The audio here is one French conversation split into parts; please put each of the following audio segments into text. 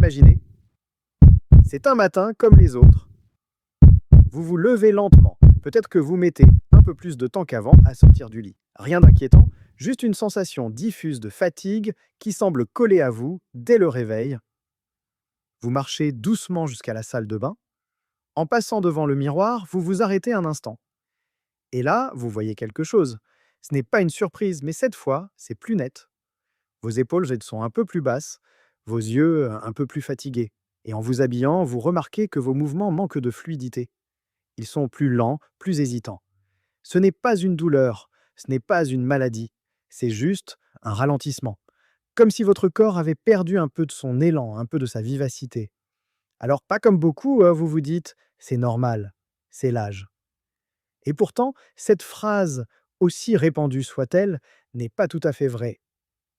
Imaginez, c'est un matin comme les autres. Vous vous levez lentement. Peut-être que vous mettez un peu plus de temps qu'avant à sortir du lit. Rien d'inquiétant, juste une sensation diffuse de fatigue qui semble coller à vous dès le réveil. Vous marchez doucement jusqu'à la salle de bain. En passant devant le miroir, vous vous arrêtez un instant. Et là, vous voyez quelque chose. Ce n'est pas une surprise, mais cette fois, c'est plus net. Vos épaules sont un peu plus basses, vos yeux un peu plus fatigués. Et en vous habillant, vous remarquez que vos mouvements manquent de fluidité. Ils sont plus lents, plus hésitants. Ce n'est pas une douleur, ce n'est pas une maladie, c'est juste un ralentissement. Comme si votre corps avait perdu un peu de son élan, un peu de sa vivacité. Alors pas comme beaucoup, vous vous dites, c'est normal, c'est l'âge. Et pourtant, cette phrase, aussi répandue soit-elle, n'est pas tout à fait vraie.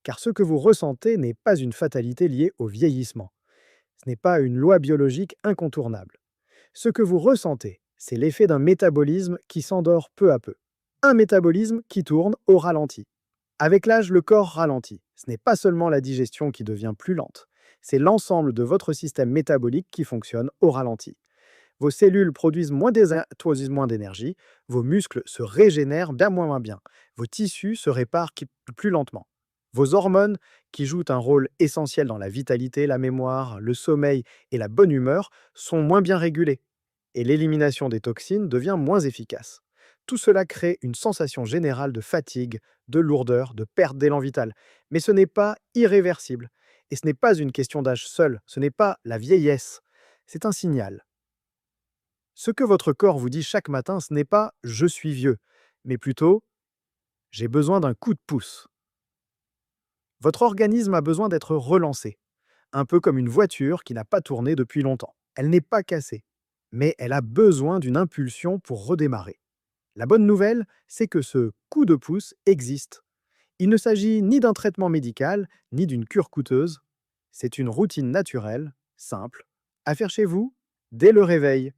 Car ce que vous ressentez n'est pas une fatalité liée au vieillissement. Ce n'est pas une loi biologique incontournable. Ce que vous ressentez, c'est l'effet d'un métabolisme qui s'endort peu à peu. Un métabolisme qui tourne au ralenti. Avec l'âge, le corps ralentit. Ce n'est pas seulement la digestion qui devient plus lente, c'est l'ensemble de votre système métabolique qui fonctionne au ralenti. Vos cellules produisent moins d'énergie, vos muscles se régénèrent bien moins bien, vos tissus se réparent plus lentement. Vos hormones, qui jouent un rôle essentiel dans la vitalité, la mémoire, le sommeil et la bonne humeur, sont moins bien régulées, et l'élimination des toxines devient moins efficace. Tout cela crée une sensation générale de fatigue, de lourdeur, de perte d'élan vital. Mais ce n'est pas irréversible. Et ce n'est pas une question d'âge seul, ce n'est pas la vieillesse. C'est un signal. Ce que votre corps vous dit chaque matin, ce n'est pas «je suis vieux», mais plutôt «j'ai besoin d'un coup de pouce». Votre organisme a besoin d'être relancé, un peu comme une voiture qui n'a pas tourné depuis longtemps. Elle n'est pas cassée, mais elle a besoin d'une impulsion pour redémarrer. La bonne nouvelle, c'est que ce coup de pouce existe. Il ne s'agit ni d'un traitement médical, ni d'une cure coûteuse. C'est une routine naturelle, simple, à faire chez vous dès le réveil.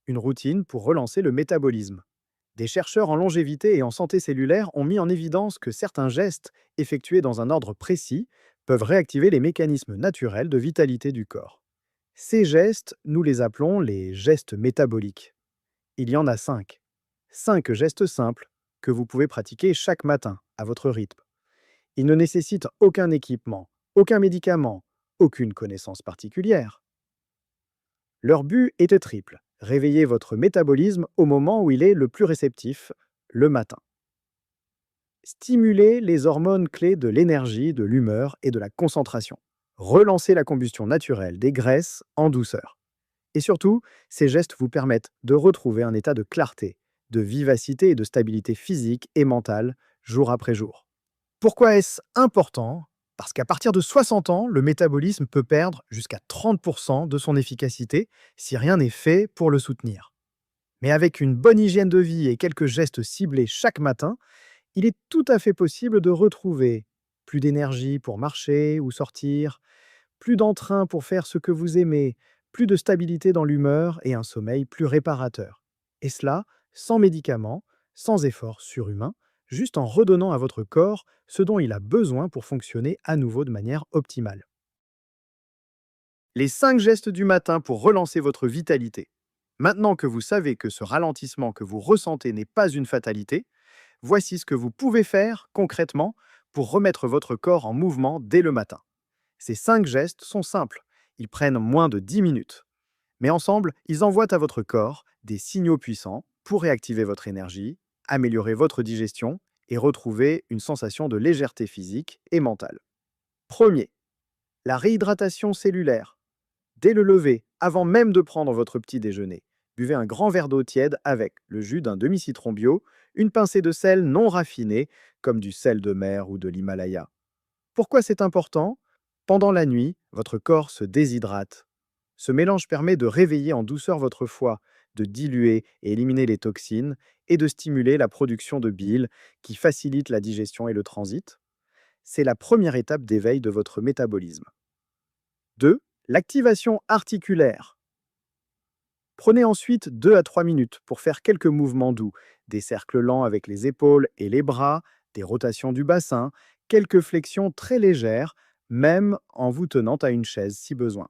Une routine pour relancer le métabolisme. Des chercheurs en longévité et en santé cellulaire ont mis en évidence que certains gestes, effectués dans un ordre précis, peuvent réactiver les mécanismes naturels de vitalité du corps. Ces gestes, nous les appelons les gestes métaboliques. Il y en a 5. 5 gestes simples que vous pouvez pratiquer chaque matin, à votre rythme. Ils ne nécessitent aucun équipement, aucun médicament, aucune connaissance particulière. Leur but était triple: réveiller votre métabolisme au moment où il est le plus réceptif, le matin. Stimuler les hormones clés de l'énergie, de l'humeur et de la concentration. Relancer la combustion naturelle des graisses en douceur. Et surtout, ces gestes vous permettent de retrouver un état de clarté, de vivacité et de stabilité physique et mentale jour après jour. Pourquoi est-ce important? Parce qu'à partir de 60 ans, le métabolisme peut perdre jusqu'à 30% de son efficacité si rien n'est fait pour le soutenir. Mais avec une bonne hygiène de vie et quelques gestes ciblés chaque matin, il est tout à fait possible de retrouver plus d'énergie pour marcher ou sortir, plus d'entrain pour faire ce que vous aimez, plus de stabilité dans l'humeur et un sommeil plus réparateur. Et cela sans médicaments, sans effort surhumain, juste en redonnant à votre corps ce dont il a besoin pour fonctionner à nouveau de manière optimale. Les 5 gestes du matin pour relancer votre vitalité. Maintenant que vous savez que ce ralentissement que vous ressentez n'est pas une fatalité, voici ce que vous pouvez faire concrètement pour remettre votre corps en mouvement dès le matin. Ces 5 gestes sont simples, ils prennent moins de 10 minutes. Mais ensemble, ils envoient à votre corps des signaux puissants pour réactiver votre énergie, améliorer votre digestion et retrouver une sensation de légèreté physique et mentale. Premier, la réhydratation cellulaire. Dès le lever, avant même de prendre votre petit déjeuner, buvez un grand verre d'eau tiède avec le jus d'un demi-citron bio, une pincée de sel non raffiné, comme du sel de mer ou de l'Himalaya. Pourquoi c'est important? Pendant la nuit, votre corps se déshydrate. Ce mélange permet de réveiller en douceur votre foie, de diluer et éliminer les toxines et de stimuler la production de bile qui facilite la digestion et le transit. C'est la première étape d'éveil de votre métabolisme. 2. L'activation articulaire. Prenez ensuite 2 à 3 minutes pour faire quelques mouvements doux, des cercles lents avec les épaules et les bras, des rotations du bassin, quelques flexions très légères, même en vous tenant à une chaise si besoin.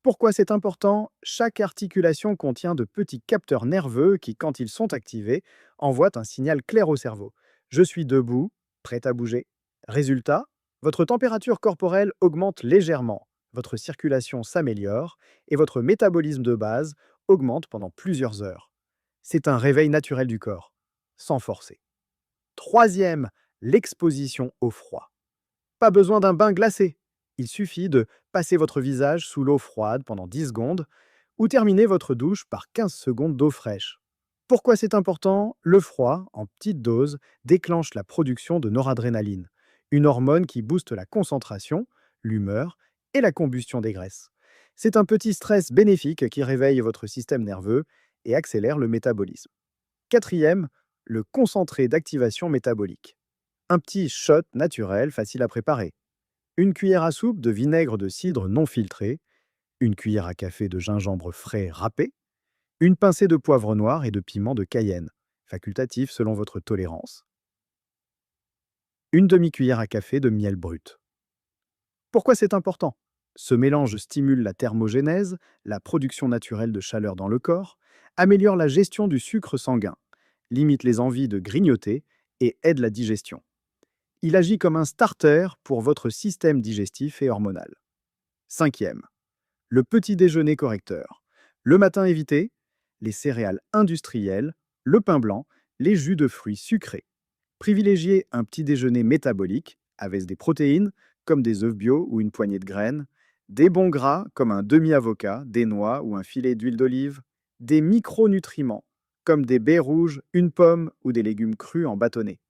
Pourquoi c'est important? Chaque articulation contient de petits capteurs nerveux qui, quand ils sont activés, envoient un signal clair au cerveau. Je suis debout, prêt à bouger. Résultat, votre température corporelle augmente légèrement, votre circulation s'améliore et votre métabolisme de base augmente pendant plusieurs heures. C'est un réveil naturel du corps, sans forcer. Troisième, l'exposition au froid. Pas besoin d'un bain glacé. Il suffit de passer votre visage sous l'eau froide pendant 10 secondes ou terminer votre douche par 15 secondes d'eau fraîche. Pourquoi c'est important? Le froid, en petite dose, déclenche la production de noradrénaline, une hormone qui booste la concentration, l'humeur et la combustion des graisses. C'est un petit stress bénéfique qui réveille votre système nerveux et accélère le métabolisme. Quatrième, le concentré d'activation métabolique. Un petit shot naturel facile à préparer. Une cuillère à soupe de vinaigre de cidre non filtré, une cuillère à café de gingembre frais râpé, une pincée de poivre noir et de piment de Cayenne, facultatif selon votre tolérance, une demi-cuillère à café de miel brut. Pourquoi c'est important? Ce mélange stimule la thermogénèse, la production naturelle de chaleur dans le corps, améliore la gestion du sucre sanguin, limite les envies de grignoter et aide la digestion. Il agit comme un starter pour votre système digestif et hormonal. Cinquième, le petit déjeuner correcteur. Le matin évité, les céréales industrielles, le pain blanc, les jus de fruits sucrés. Privilégiez un petit déjeuner métabolique avec des protéines comme des œufs bio ou une poignée de graines, des bons gras comme un demi-avocat, des noix ou un filet d'huile d'olive, des micronutriments comme des baies rouges, une pomme ou des légumes crus en bâtonnets.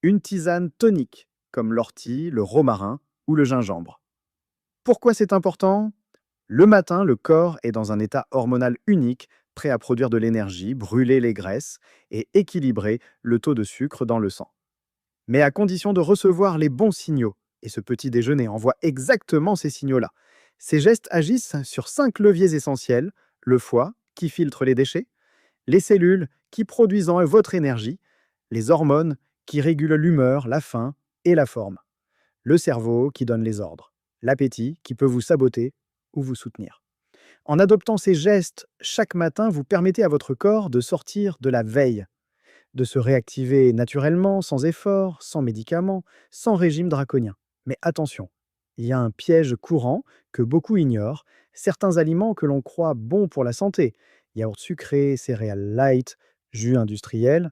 Une tisane tonique comme l'ortie, le romarin ou le gingembre. Pourquoi c'est important? Le matin, le corps est dans un état hormonal unique, prêt à produire de l'énergie, brûler les graisses et équilibrer le taux de sucre dans le sang. Mais à condition de recevoir les bons signaux. Et ce petit déjeuner envoie exactement ces signaux-là. Ces gestes agissent sur 5 leviers essentiels: le foie, qui filtre les déchets, les cellules, qui produisent en votre énergie, les hormones, qui régulent l'humeur, la faim et la forme, le cerveau, qui donne les ordres, l'appétit, qui peut vous saboter ou vous soutenir. En adoptant ces gestes chaque matin, vous permettez à votre corps de sortir de la veille, de se réactiver naturellement, sans effort, sans médicaments, sans régime draconien. Mais attention, il y a un piège courant que beaucoup ignorent. Certains aliments que l'on croit bons pour la santé, yaourts sucrés, céréales light, jus industriels,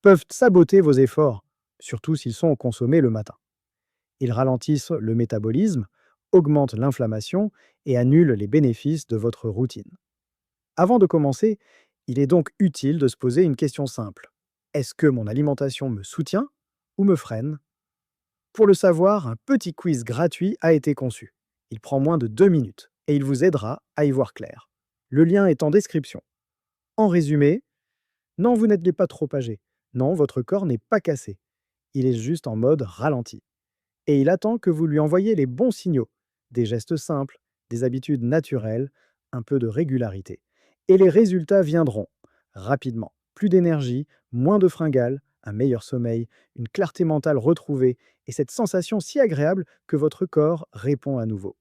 peuvent saboter vos efforts, surtout s'ils sont consommés le matin. Ils ralentissent le métabolisme, augmentent l'inflammation et annulent les bénéfices de votre routine. Avant de commencer, il est donc utile de se poser une question simple. Est-ce que mon alimentation me soutient ou me freine? Pour le savoir, un petit quiz gratuit a été conçu. Il prend moins de 2 minutes et il vous aidera à y voir clair. Le lien est en description. En résumé, non, vous n'êtes pas trop âgé. Non, votre corps n'est pas cassé. Il est juste en mode ralenti. Et il attend que vous lui envoyiez les bons signaux, des gestes simples, des habitudes naturelles, un peu de régularité. Et les résultats viendront rapidement. Plus d'énergie, moins de fringales, un meilleur sommeil, une clarté mentale retrouvée et cette sensation si agréable que votre corps répond à nouveau.